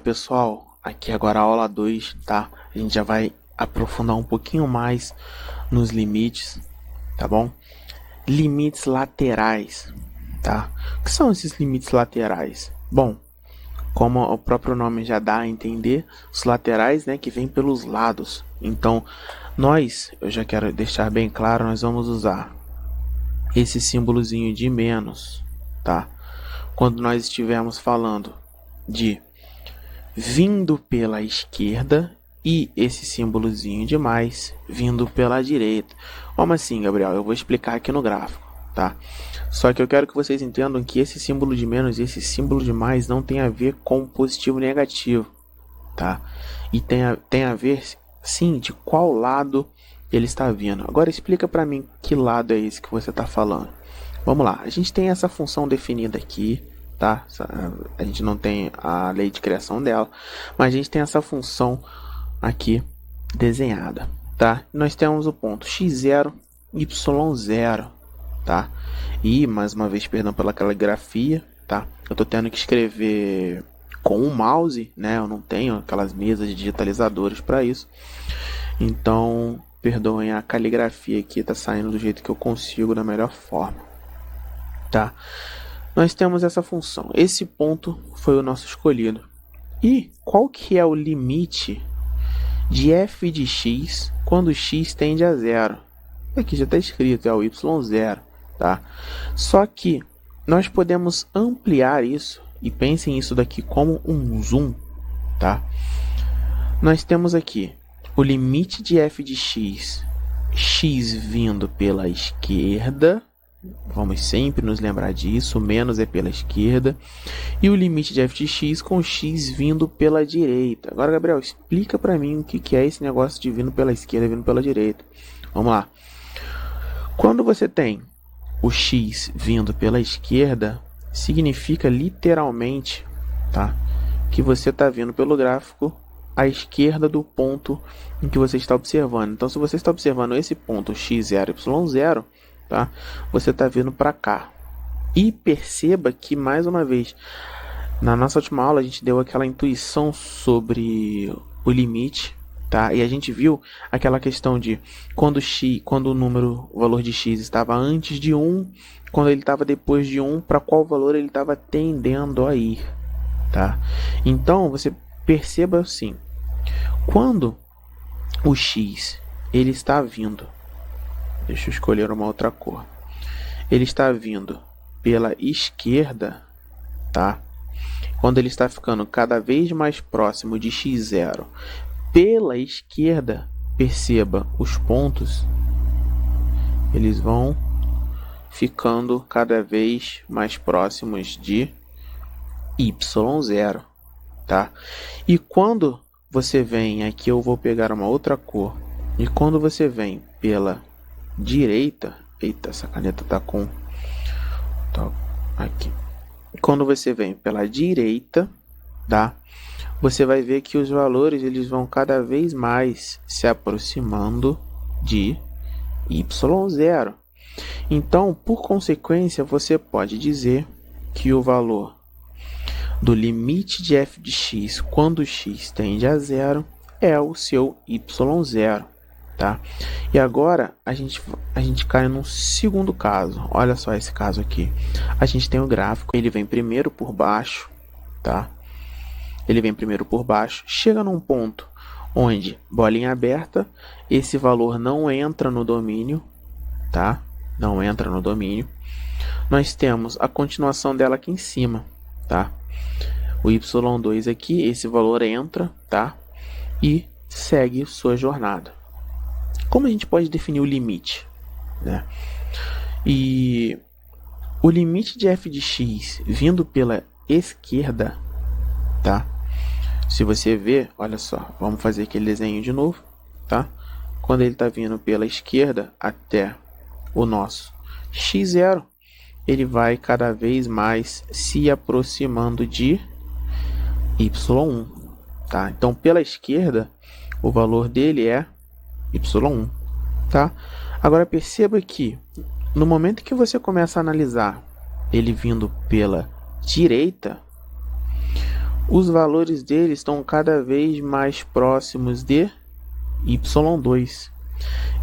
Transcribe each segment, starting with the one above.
pessoal, aqui agora a aula 2, tá? A gente já vai aprofundar um pouquinho mais nos limites, tá bom? Limites laterais, tá? O que são esses limites laterais? Bom, como o próprio nome já dá a entender, os laterais, né, que vêm pelos lados. Então, eu já quero deixar bem claro, nós vamos usar esse símbolozinho de menos, tá? Quando nós estivermos falando de vindo pela esquerda e esse símbolozinho de mais vindo pela direita. Como assim, Gabriel? Eu vou explicar aqui no gráfico, tá? Só que eu quero que vocês entendam que esse símbolo de menos e esse símbolo de mais não tem a ver com positivo e negativo, tá? E tem a ver, sim, de qual lado ele está vindo. Agora explica para mim que lado é esse que você está falando. Vamos lá, a gente tem essa função definida aqui, tá? A gente não tem a lei de criação dela, mas a gente tem essa função aqui desenhada, tá? Nós temos o ponto x0, y0, tá? E, mais uma vez, perdão pela caligrafia, tá? Eu tô tendo que escrever com o mouse, né? Eu não tenho aquelas mesas digitalizadores para isso. Então, perdoem a caligrafia aqui, tá saindo do jeito que eu consigo, da melhor forma, tá? Nós temos essa função. Esse ponto foi o nosso escolhido. E qual que é o limite de f de x quando x tende a zero? Aqui já está escrito, é o y0, tá? Só que nós podemos ampliar isso e pensem isso daqui como um zoom, tá? Nós temos aqui o limite de f de x, x vindo pela esquerda. Vamos sempre nos lembrar disso, o menos é pela esquerda. E o limite de f de x com x vindo pela direita. Agora, Gabriel, explica para mim o que é esse negócio de vindo pela esquerda e vindo pela direita. Vamos lá. Quando você tem o x vindo pela esquerda, significa literalmente, tá, que você está vindo pelo gráfico à esquerda do ponto em que você está observando. Então, se você está observando esse ponto x0, y0, tá, você está vindo para cá. E perceba que, mais uma vez, na nossa última aula a gente deu aquela intuição sobre o limite, tá? E a gente viu aquela questão de quando o valor de x estava antes de 1, quando ele estava depois de 1, para qual valor ele estava tendendo a ir, tá? Então, você perceba assim, quando o x ele está vindo, deixa eu escolher uma outra cor, ele está vindo pela esquerda, tá? Quando ele está ficando cada vez mais próximo de x0 pela esquerda, perceba os pontos, eles vão ficando cada vez mais próximos de y0, tá? E quando você vem aqui, eu vou pegar uma outra cor, e quando você vem pela direita, eita, essa caneta tá com aqui. Quando você vem pela direita, tá? Você vai ver que os valores eles vão cada vez mais se aproximando de y0. Então, por consequência, você pode dizer que o valor do limite de f de x quando x tende a zero é o seu y0. Tá? E agora a gente cai num segundo caso. Olha só esse caso aqui. A gente tem o gráfico, ele vem primeiro por baixo, tá? Ele vem primeiro por baixo, chega num ponto onde, bolinha aberta, esse valor não entra no domínio, tá? Não entra no domínio. Nós temos a continuação dela aqui em cima, tá? O y2 aqui, esse valor entra, tá? E segue sua jornada. Como a gente pode definir o limite, né? E o limite de f de x vindo pela esquerda, tá? Se você ver, olha só, vamos fazer aquele desenho de novo, tá? Quando ele está vindo pela esquerda até o nosso x0, ele vai cada vez mais se aproximando de y1, tá? Então, pela esquerda, o valor dele é y1, tá? Agora perceba que no momento que você começa a analisar ele vindo pela direita, os valores deles estão cada vez mais próximos de y2.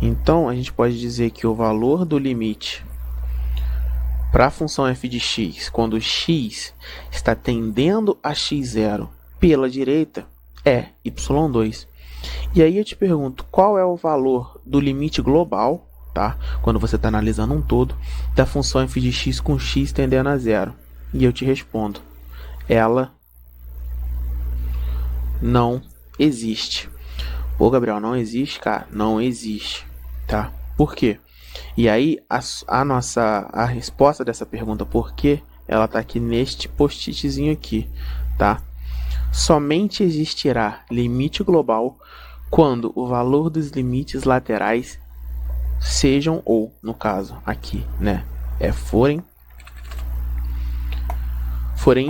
Então, a gente pode dizer que o valor do limite para a função f de x, quando x está tendendo a x0 pela direita, é y2. E aí eu te pergunto, qual é o valor do limite global, tá? Quando você está analisando um todo, da função f de x com x tendendo a 0? E eu te respondo, ela não existe. Pô, Gabriel, não existe, cara? Não existe, tá? Por quê? E aí, a resposta dessa pergunta, por quê, ela tá aqui neste post-itzinho aqui, tá? Somente existirá limite global quando o valor dos limites laterais sejam, ou, no caso, aqui, né, forem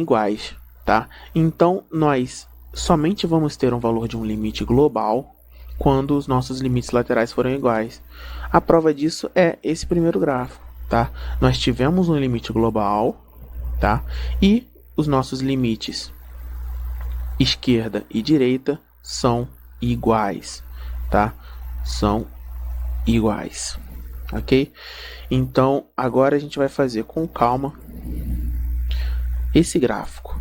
iguais, tá? Então, nós somente vamos ter um valor de um limite global quando os nossos limites laterais forem iguais. A prova disso é esse primeiro gráfico, tá? Nós tivemos um limite global, tá? E os nossos limites esquerda e direita são iguais, tá? São iguais, ok? Então, agora a gente vai fazer com calma esse gráfico,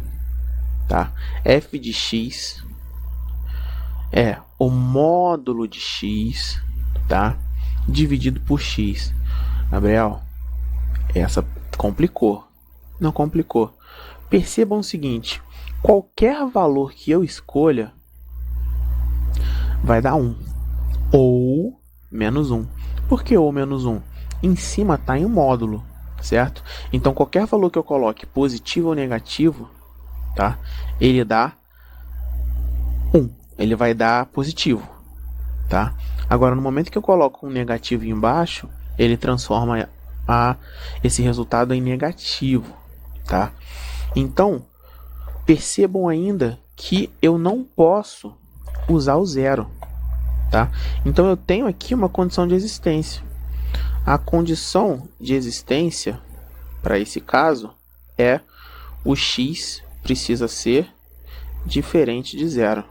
tá? F de x é o módulo de x, tá? Dividido por x. Gabriel, essa complicou. Não complicou. Percebam o seguinte, qualquer valor que eu escolha vai dar 1 ou menos 1. Por que ou menos 1? Em cima está em um módulo, certo? Então, qualquer valor que eu coloque, positivo ou negativo, tá? Ele dá 1. Ele vai dar positivo, tá? Agora, no momento que eu coloco um negativo embaixo, ele transforma esse resultado em negativo, tá? Então, percebam ainda que eu não posso usar o zero, tá? Então, eu tenho aqui uma condição de existência. A condição de existência, para esse caso, é o x precisa ser diferente de zero.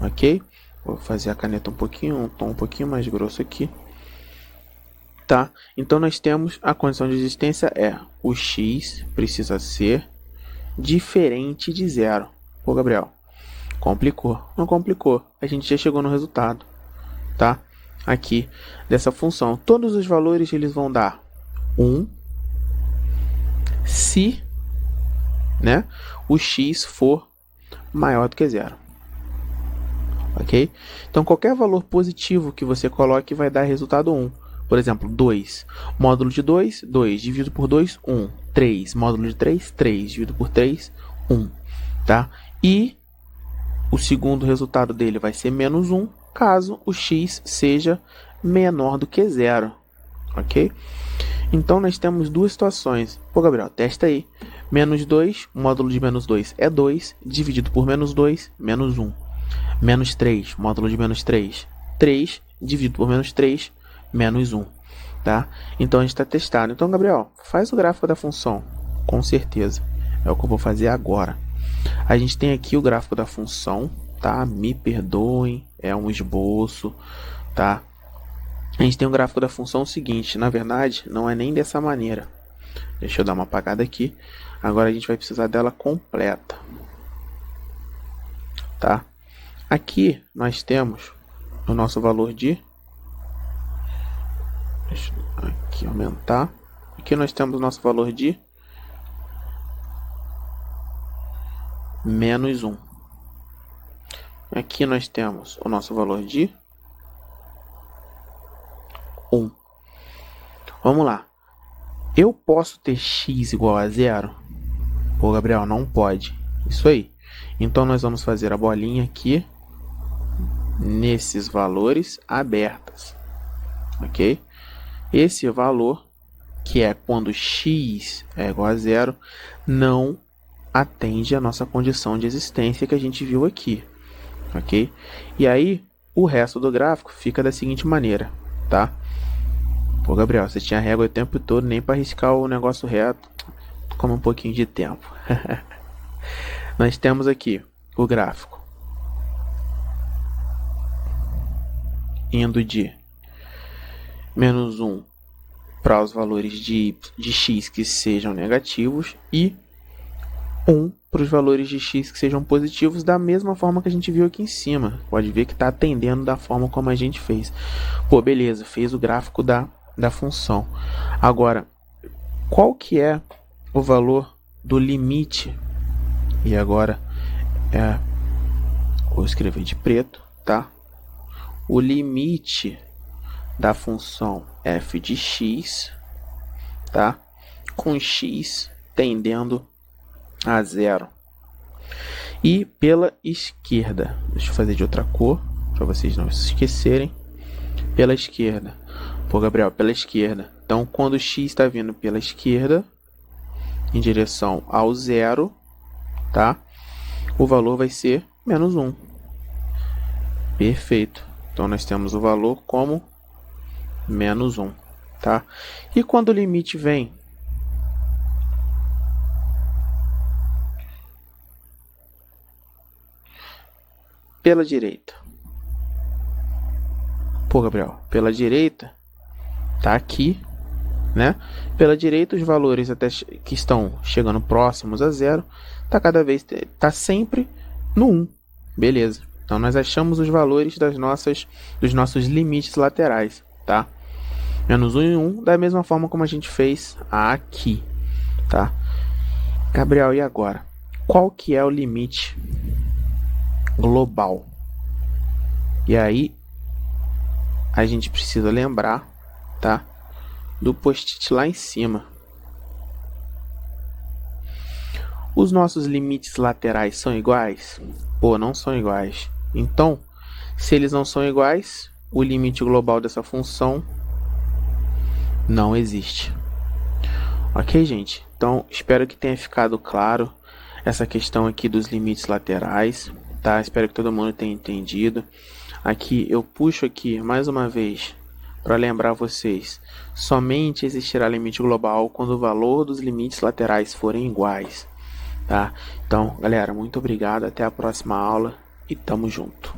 Ok? Vou fazer a caneta um tom um pouquinho mais grosso aqui. Tá? Então, nós temos a condição de existência é o x precisa ser diferente de zero. Pô, Gabriel, complicou. Não complicou. A gente já chegou no resultado, tá? Aqui, dessa função. Todos os valores eles vão dar 1 se, né, o x for maior do que zero. Ok? Então, qualquer valor positivo que você coloque vai dar resultado 1. Por exemplo, 2. Módulo de 2, 2. Dividido por 2, 1. 3. Módulo de 3, 3. Dividido por 3, 1. Tá? E o segundo resultado dele vai ser menos 1, caso o x seja menor do que zero. Ok? Então, nós temos duas situações. Pô, Gabriel, testa aí. Menos 2, módulo de menos 2 é 2. Dividido por menos 2, menos 1. Menos 3, módulo de menos 3, 3, dividido por menos 3, menos 1, tá? Então, a gente está testando. Então, Gabriel, faz o gráfico da função, com certeza. É o que eu vou fazer agora. A gente tem aqui o gráfico da função, tá? Me perdoem, é um esboço, tá? A gente tem o gráfico da função seguinte, na verdade, não é nem dessa maneira. Deixa eu dar uma apagada aqui. Agora, a gente vai precisar dela completa, tá? Aqui nós temos o nosso valor de... Deixa eu aqui aumentar. Aqui nós temos o nosso valor de menos 1. Aqui nós temos o nosso valor de 1. Vamos lá. Eu posso ter x igual a 0? Pô, Gabriel, não pode. Isso aí. Então, nós vamos fazer a bolinha aqui nesses valores abertas, ok? Esse valor, que é quando x é igual a 0, não atende a nossa condição de existência que a gente viu aqui, ok? E aí, o resto do gráfico fica da seguinte maneira, tá? Pô, Gabriel, você tinha régua o tempo todo, nem para riscar o negócio reto. Come um pouquinho de tempo. Nós temos aqui o gráfico indo de menos 1 para os valores de x que sejam negativos e 1 para os valores de x que sejam positivos, da mesma forma que a gente viu aqui em cima. Pode ver que está atendendo da forma como a gente fez. Pô, beleza, fez o gráfico da função. Agora, qual que é o valor do limite? E agora, vou escrever de preto, tá? O limite da função f de x, tá? Com x tendendo a zero. E pela esquerda, deixa eu fazer de outra cor, para vocês não se esquecerem. Pela esquerda. Pô, Gabriel, pela esquerda. Então, quando o x está vindo pela esquerda, em direção ao zero, tá? O valor vai ser menos 1. Perfeito. Então, nós temos o valor como menos 1, tá? E quando o limite vem pela direita? Pô, Gabriel, pela direita tá aqui, né? Pela direita, os valores até que estão chegando próximos a zero, tá sempre no 1. Beleza. Então, nós achamos os valores dos nossos limites laterais, tá? Menos 1 e 1, da mesma forma como a gente fez aqui, tá? Gabriel, e agora? Qual que é o limite global? E aí, a gente precisa lembrar, tá? Do post-it lá em cima. Os nossos limites laterais são iguais? Pô, não são iguais. Então, se eles não são iguais, o limite global dessa função não existe. Ok, gente? Então, espero que tenha ficado claro essa questão aqui dos limites laterais, tá? Espero que todo mundo tenha entendido. Aqui, eu puxo aqui, mais uma vez, para lembrar vocês, somente existirá limite global quando o valor dos limites laterais forem iguais, tá? Então, galera, muito obrigado, até a próxima aula e tamo junto.